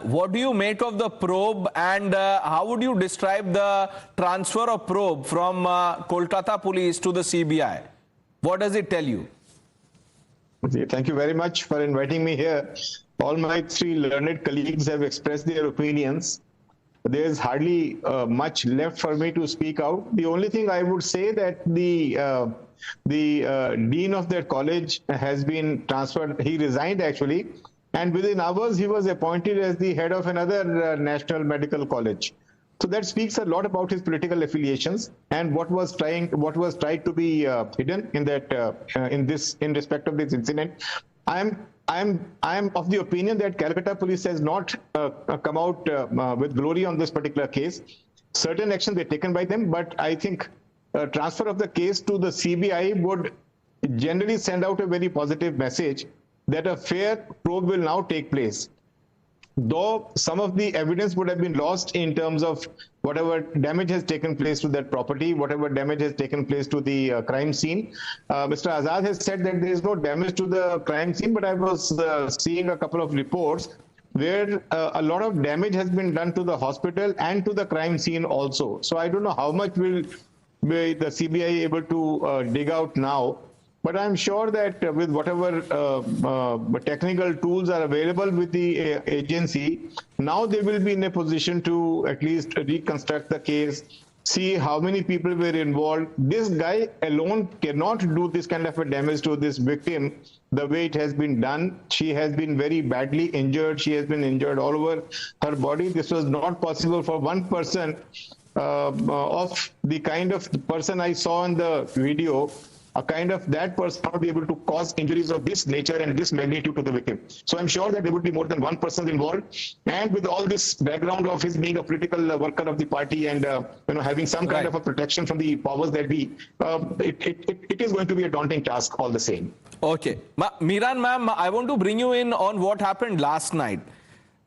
What do you make of the probe, and how would you describe the transfer of probe from Kolkata police to the CBI? What does it tell you? Thank you very much for inviting me here. All my three learned colleagues have expressed their opinions. There is hardly much left for me to speak out. The only thing I would say that the dean of that college has been transferred. He resigned actually, and within hours he was appointed as the head of another national medical college. So that speaks a lot about his political affiliations and what was tried to be hidden in that in respect of this incident. I am of the opinion that Calcutta police has not come out with glory on this particular case. Certain actions were taken by them, but I think transfer of the case to the CBI would generally send out a very positive message that a fair probe will now take place. Though some of the evidence would have been lost in terms of whatever damage has taken place to that property, whatever damage has taken place to the crime scene. Mr. Azad has said that there is no damage to the crime scene, but I was seeing a couple of reports where a lot of damage has been done to the hospital and to the crime scene also. So I don't know how much will be the CBI able to dig out now. But I'm sure that with whatever technical tools are available with the agency, now they will be in a position to at least reconstruct the case, see how many people were involved. This guy alone cannot do this kind of a damage to this victim the way it has been done. She has been very badly injured. She has been injured all over her body. This was not possible for one person of the kind of person I saw in the video. A kind of that person not be able to cause injuries of this nature and this magnitude to the victim. So I'm sure that there would be more than one person involved. And with all this background of his being a political worker of the party and having some kind of a protection from the powers that be, it is going to be a daunting task all the same. Okay. Miran ma'am, I want to bring you in on what happened last night.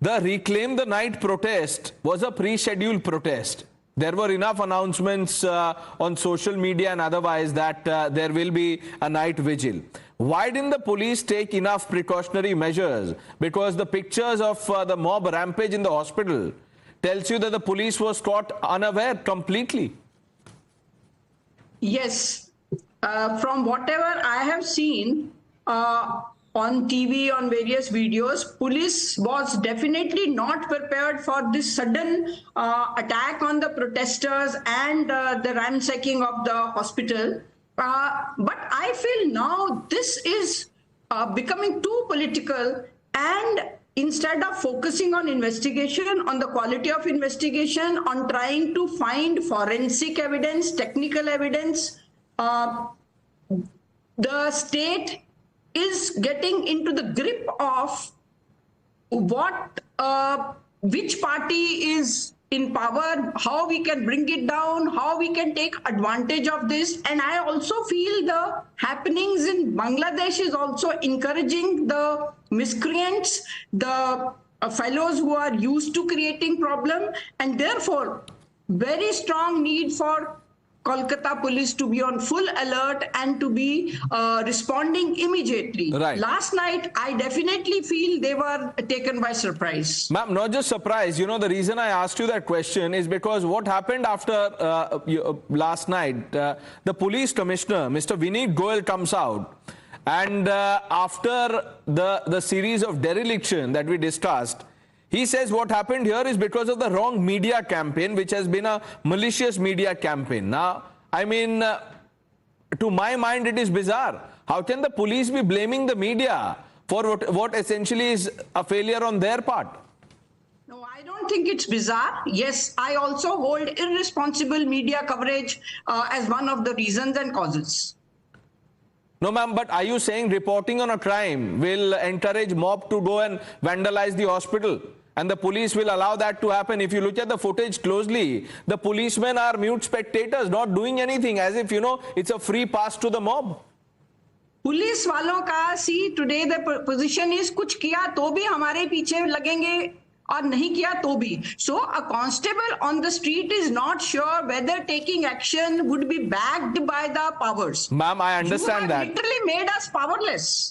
The Reclaim the Night protest was a pre-scheduled protest. There were enough announcements on social media and otherwise that there will be a night vigil. Why didn't the police take enough precautionary measures? Because the pictures of the mob rampage in the hospital tells you that the police was caught unaware completely. Yes. From whatever I have seen, on TV, on various videos, police was definitely not prepared for this sudden attack on the protesters and the ransacking of the hospital. But I feel now this is becoming too political, and instead of focusing on investigation, on the quality of investigation, on trying to find forensic evidence, technical evidence, the state is getting into the grip of which party is in power, how we can bring it down, how we can take advantage of this. And I also feel the happenings in Bangladesh is also encouraging the miscreants, the fellows who are used to creating problem, and therefore very strong need for Kolkata police to be on full alert and to be responding immediately. Right. Last night, I definitely feel they were taken by surprise. Ma'am, not just surprise. You know, the reason I asked you that question is because what happened after last night, the police commissioner, Mr. Vineet Goyal, comes out. And after the series of dereliction that we discussed, he says what happened here is because of the wrong media campaign, which has been a malicious media campaign. Now, I mean, to my mind, it is bizarre. How can the police be blaming the media for what essentially is a failure on their part? No, I don't think it's bizarre. Yes, I also hold irresponsible media coverage as one of the reasons and causes. No, ma'am, but are you saying reporting on a crime will encourage mob to go and vandalize the hospital? And the police will allow that to happen? If you look at the footage closely, the policemen are mute spectators, not doing anything, as if, you know, it's a free pass to the mob. Police वालों का, see, today the position is कुछ किया तो भी हमारे पीछे लगेंगे और नहीं किया तो भी. So a constable on the street is not sure whether taking action would be backed by the powers. Ma'am, I understand that. You have literally made us powerless.